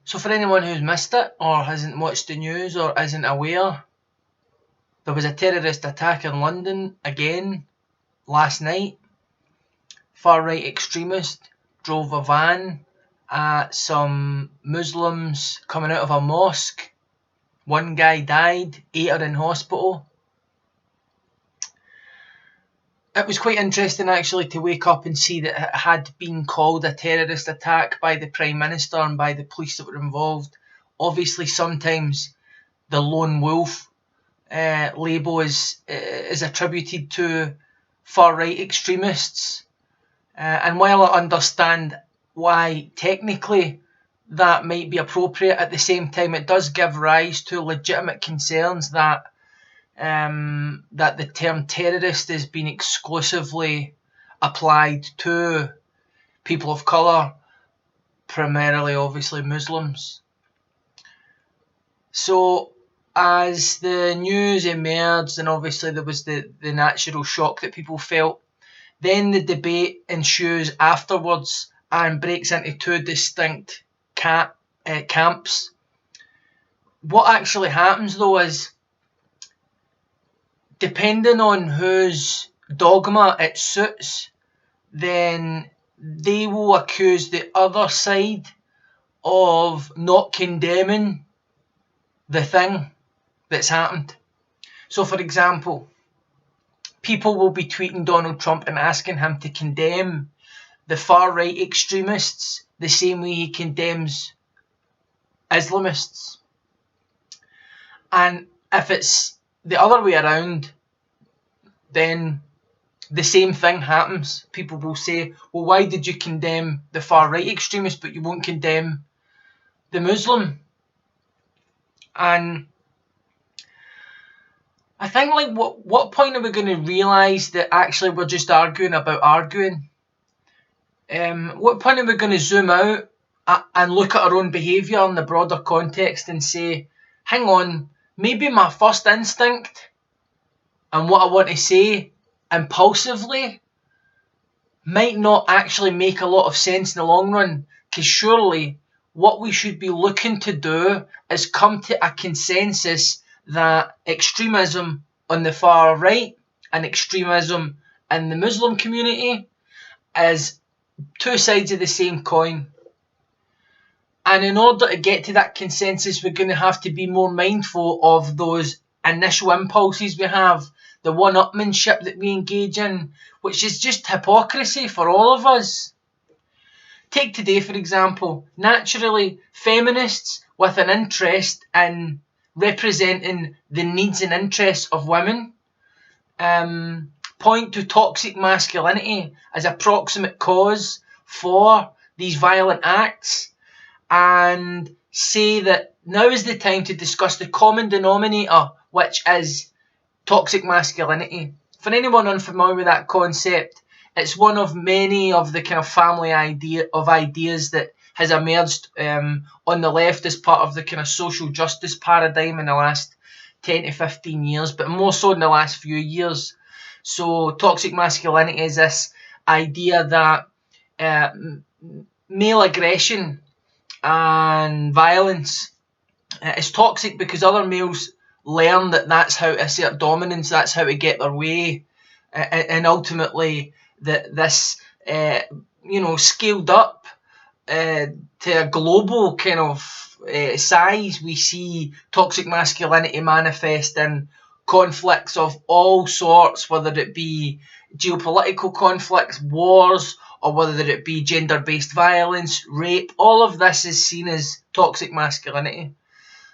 So for anyone who's missed it or hasn't watched the news or isn't aware, there was a terrorist attack in London again last night. Far-right extremists drove a van at some Muslims coming out of a mosque. One guy died, 8 are in hospital. It was quite interesting actually to wake up and see that it had been called a terrorist attack by the Prime Minister and by the police that were involved. Obviously sometimes the lone wolf label is attributed to far-right extremists. And while I understand why technically that might be appropriate, at the same time it does give rise to legitimate concerns that the term terrorist is being exclusively applied to people of colour, primarily obviously Muslims. So as the news emerged, and obviously there was the natural shock that people felt, then the debate ensues afterwards and breaks into two distinct camps. What actually happens though is, depending on whose dogma it suits, then they will accuse the other side of not condemning the thing that's happened. So for example, people will be tweeting Donald Trump and asking him to condemn the far-right extremists the same way he condemns Islamists. And if it's the other way around, then the same thing happens. People will say, well, why did you condemn the far-right extremists but you won't condemn the Muslim? And I think, like, what point are we going to realise that actually we're just arguing about arguing? What point are we going to zoom out and look at our own behaviour in the broader context and say, hang on, maybe my first instinct and what I want to say impulsively might not actually make a lot of sense in the long run, because surely what we should be looking to do is come to a consensus that extremism on the far right and extremism in the Muslim community is two sides of the same coin. And in order to get to that consensus, we're going to have to be more mindful of those initial impulses we have, the one-upmanship that we engage in, which is just hypocrisy for all of us. Take today, for example. Naturally, feminists with an interest in representing the needs and interests of women point to toxic masculinity as a proximate cause for these violent acts, and say that now is the time to discuss the common denominator, which is toxic masculinity. For anyone unfamiliar with that concept, it's one of many of the kind of family ideas that has emerged on the left as part of the kind of social justice paradigm in the last 10 to 15 years, but more so in the last few years. So toxic masculinity is this idea that male aggression and violence is toxic because other males learn that that's how to assert dominance, that's how to get their way, and ultimately that this scaled up to a global kind of size. We see toxic masculinity manifest in conflicts of all sorts, whether it be geopolitical conflicts, wars, or whether it be gender-based violence, rape. All of this is seen as toxic masculinity.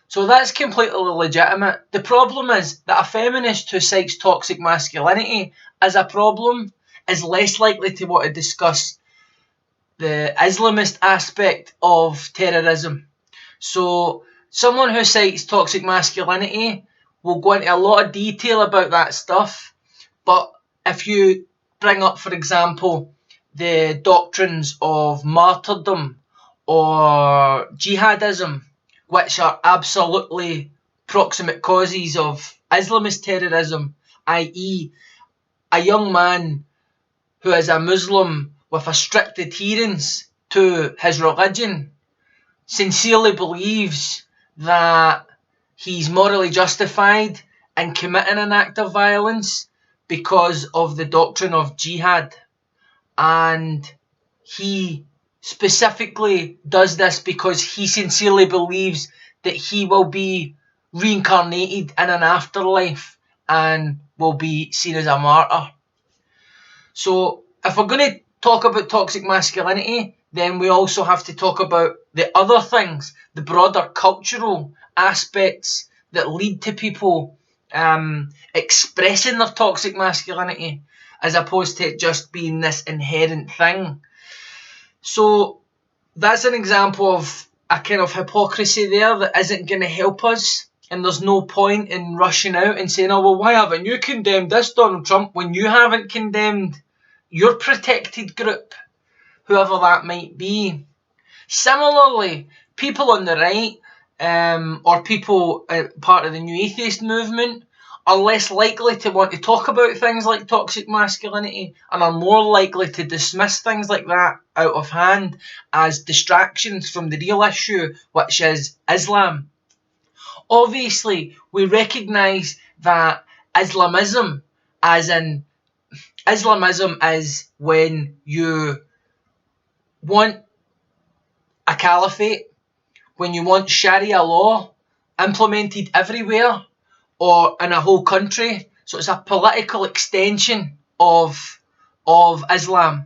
So that's completely legitimate. The problem is that a feminist who cites toxic masculinity as a problem is less likely to want to discuss the Islamist aspect of terrorism. So someone who cites toxic masculinity will go into a lot of detail about that stuff, but if you bring up, for example, the doctrines of martyrdom or jihadism, which are absolutely proximate causes of Islamist terrorism, i.e. a young man who is a Muslim with a strict adherence to his religion sincerely believes that he's morally justified in committing an act of violence because of the doctrine of jihad. And he specifically does this because he sincerely believes that he will be reincarnated in an afterlife and will be seen as a martyr. So if we're going to talk about toxic masculinity, then we also have to talk about the other things, the broader cultural aspects that lead to people expressing their toxic masculinity, as opposed to it just being this inherent thing. So that's an example of a kind of hypocrisy there that isn't going to help us. And there's no point in rushing out and saying, oh, well, why haven't you condemned this, Donald Trump, when you haven't condemned your protected group, whoever that might be. Similarly, people on the right, or people part of the new atheist movement, are less likely to want to talk about things like toxic masculinity and are more likely to dismiss things like that out of hand as distractions from the real issue, which is Islam. Obviously, we recognise that Islamism, as in Islamism, is when you want a caliphate, when you want Sharia law implemented everywhere or in a whole country. So it's a political extension of Islam.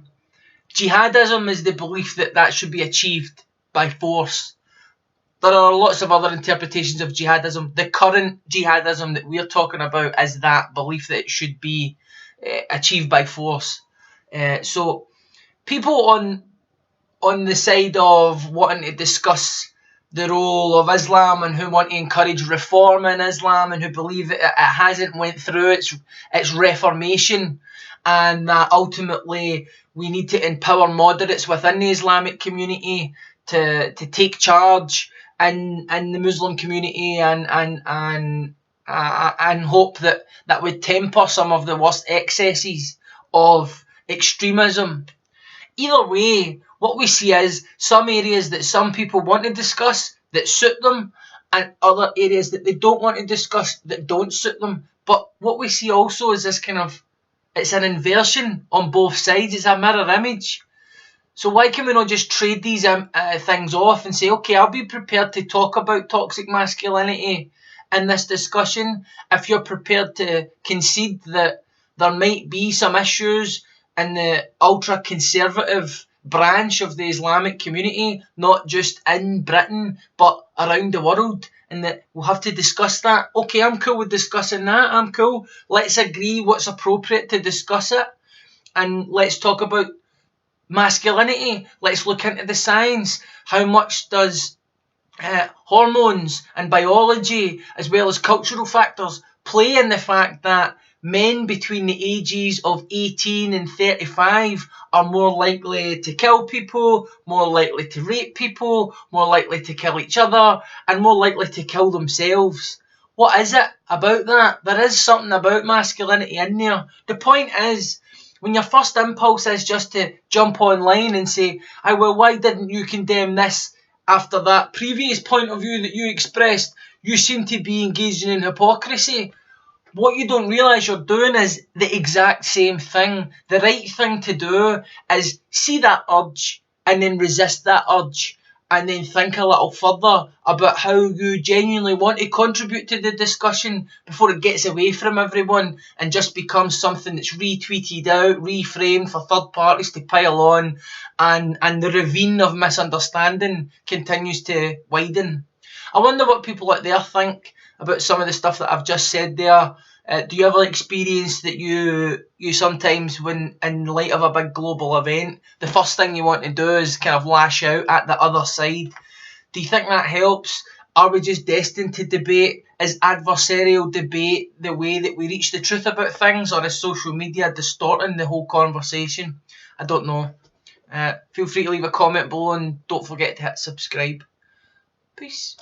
Jihadism is the belief that that should be achieved by force. There are lots of other interpretations of jihadism. The current jihadism that we're talking about is that belief that it should be achieved by force. So people on the side of wanting to discuss the role of Islam and who want to encourage reform in Islam and who believe it hasn't went through its reformation, and that ultimately we need to empower moderates within the Islamic community to take charge in the Muslim community and hope that would temper some of the worst excesses of extremism. Either way, what we see is some areas that some people want to discuss that suit them, and other areas that they don't want to discuss that don't suit them. But what we see also is this kind of, it's an inversion on both sides. It's a mirror image. So why can we not just trade these things off and say, okay, I'll be prepared to talk about toxic masculinity in this discussion if you're prepared to concede that there might be some issues in the ultra-conservative branch of the Islamic community, not just in Britain, but around the world, and that we'll have to discuss that. Okay, I'm cool with discussing that. I'm cool. Let's agree what's appropriate to discuss it, and let's talk about masculinity. Let's look into the science. How much does hormones and biology, as well as cultural factors, play in the fact that men between the ages of 18 and 35 are more likely to kill people, more likely to rape people, more likely to kill each other, and more likely to kill themselves? What is it about that? There is something about masculinity in there. The point is, when your first impulse is just to jump online and say, oh, well, why didn't you condemn this after that previous point of view that you expressed? You seem to be engaging in hypocrisy. What you don't realise you're doing is the exact same thing. The right thing to do is see that urge and then resist that urge, and then think a little further about how you genuinely want to contribute to the discussion before it gets away from everyone and just becomes something that's retweeted out, reframed for third parties to pile on, and the ravine of misunderstanding continues to widen. I wonder what people out there think about some of the stuff that I've just said there. Do you ever experience that you sometimes, when in light of a big global event, the first thing you want to do is kind of lash out at the other side? Do you think that helps? Are we just destined to debate? Is adversarial debate the way that we reach the truth about things, or is social media distorting the whole conversation? I don't know. Feel free to leave a comment below and don't forget to hit subscribe. Peace.